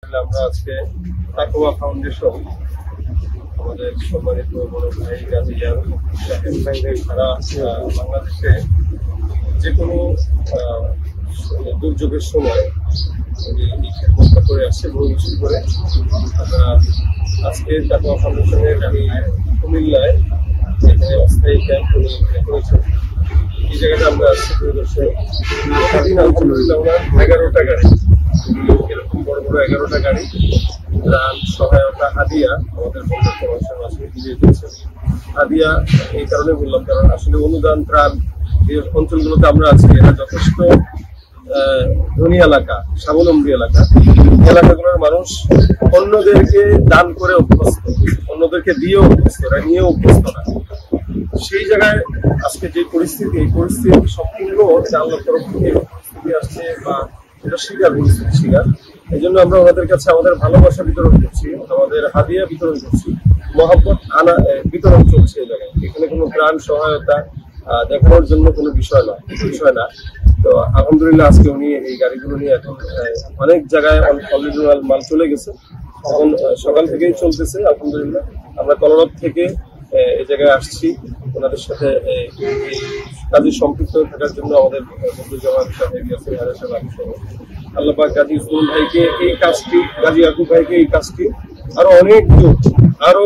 আমরা আজকে তাকওয়া ফাউন্ডেশন আমাদের সম্মানিত বড় ভাই গাজী সাহেব সারা বাংলাদেশে যে কোনো দুর্যোগের সময় উনি এই খেদমতটা করে আসছে বহু বছর করে। আমরা আজকে তাকওয়া ফাউন্ডেশনের কুমিল্লায় যেখানে অস্থায়ী ক্যাম্প উনি করেছেন, এই জায়গাটা আমরা আসছি পরিদর্শন। ওনার 11টা গাড়ি, এরকম বড় বড় 11টা গাড়ি ত্রাণ সহায়তা হাদিয়া আমাদের বন্ধুত্বের মাঝে দিয়ে দিয়েছে। হাদিয়া এই কারণে বললাম, কারণ আসলে অনুদান ত্রাণ এই অঞ্চলগুলোতে আমরা আছি, এটা যথেষ্ট ধনী এলাকা, স্বাবলম্বী এলাকা। এলাকাগুলোর মানুষ অন্যদেরকে দান করে অভ্যস্ত, অন্যদেরকে দিয়ে অভ্যস্ত, এরা নিয়ে অভ্যস্ত না। সেই জায়গায় আজকে যে পরিস্থিতি, এই পরিস্থিতি সম্পূর্ণ আল্লাহর তরফ থেকে পরিস্থিতি আসছে বা এটা শিকার পরিস্থিতি শিকার। এই জন্য আমরা ওনাদের কাছে আমাদের ভালোবাসা বিতরণ করছি, আমাদের হাদিয়া বিতরণ করছি, মহব্বত বিতরণ চলছে এই জায়গায়। এখানে কোনো ত্রাণ সহায়তা দেখানোর জন্য কোনো বিষয় না। তো আলহামদুলিল্লাহ আজকে উনি এই গাড়িগুলো নিয়ে এখন অনেক জায়গায় অলরেডি মাল চলে গেছে, এখন সকাল থেকেই চলতেছে। আলহামদুলিল্লাহ আমরা কলরব থেকে এই জায়গায় আসছি ওনাদের সাথে কাজে সম্পৃক্ত থাকার জন্য। আমাদের বন্ধু জামাত সাহেব ইয়াসির হারেসা বাবু সহ আল্লাহ পাক গাজী উসমান ভাইকে এই কাজটি, গাজী আকুব ভাইকে এই কাজটি আরো অনেক দূর, আরো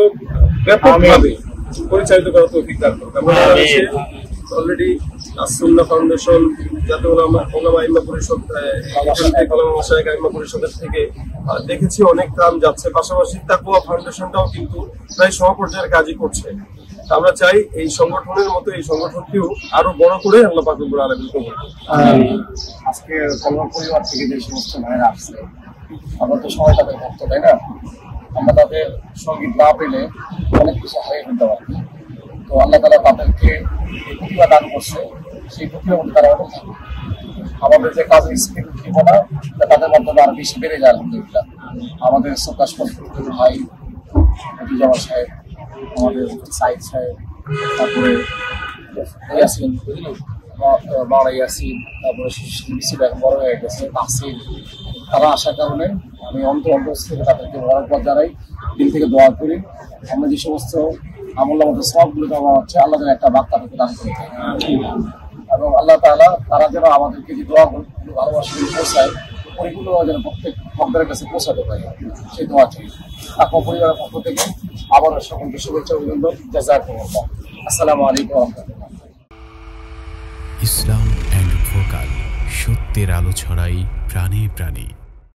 ব্যাপকভাবে পরিচালিত করার তৌফিক দান করুন। আমরা বাংলাদেশে অলরেডি সুন্নাহ ফাউন্ডেশন, জাতীয় ওলামা ইমাম পরিষদ, ইমাম পরিষদের থেকে দেখেছি অনেক কাম যাচ্ছে। পাশাপাশি তাকওয়া ফাউন্ডেশনটাও কিন্তু প্রায় সমপর্যায়ের কাজই করছে। আমরা চাই এই সংগঠনের মতো এই সংগঠনটিও আরো বড় করে আল্লাহ পাক রব্বুল আলামিন কবুল করুন। আজকে কলরব পরিবার থেকে যে সমস্ত ভাইরা আসছে, আমরা তো সবাই তাদের ভক্ত, তাই না? আমরা তাদের সঙ্গীত না পেলে অনেক কিছু হারিয়ে ফেলতে পারি। তো আল্লাহ তাআলা তাদেরকে এই প্রতিভা দান করছে, সেই প্রতিভার মধ্যে তারা অটল থাকে। আমাদের যে কাজের স্কিল জীবনা তাদের মাধ্যমে আরো বেশি বেড়ে যায় আলহামদুলিল্লাহ। আমাদের সকাশ ভাই জামাত সাহেব, আমাদের সাইদ সাহেব, তারপরে ইয়াসিন মাওলা ইয়াসিন, তারপরে বড় হয়ে গেছে তাহসিন, তারা আসার কারণে আমি অন্তর থেকে তাদেরকে বরাবর জানাই, দিল থেকে দোয়া করি। আমরা যে সমস্ত আমলের মধ্যে সবগুলো দেওয়া হচ্ছে, আল্লাহ যেন একটা বার্তা থেকে দান করে থাকে এবং আল্লাহ তাআলা তারা যেন আমাদেরকে যে দোয়া ভালোবাসা পৌঁছায় ওইগুলো যেন প্রত্যেক ভক্তের কাছে পৌঁছাতে পারে, সেই দোয়া চাই। তাকওয়া পরিবারের পক্ষ থেকে আবারও সকলকে শুভেচ্ছা অভিনন্দন। জাযাকুমুল্লাহ। আসসালামু আলাইকুম ওয়া রাহমাতুল্লাহ। ইসলাম অ্যান্ড ভোকাল, সত্যের আলো ছড়াই প্রাণে প্রাণে।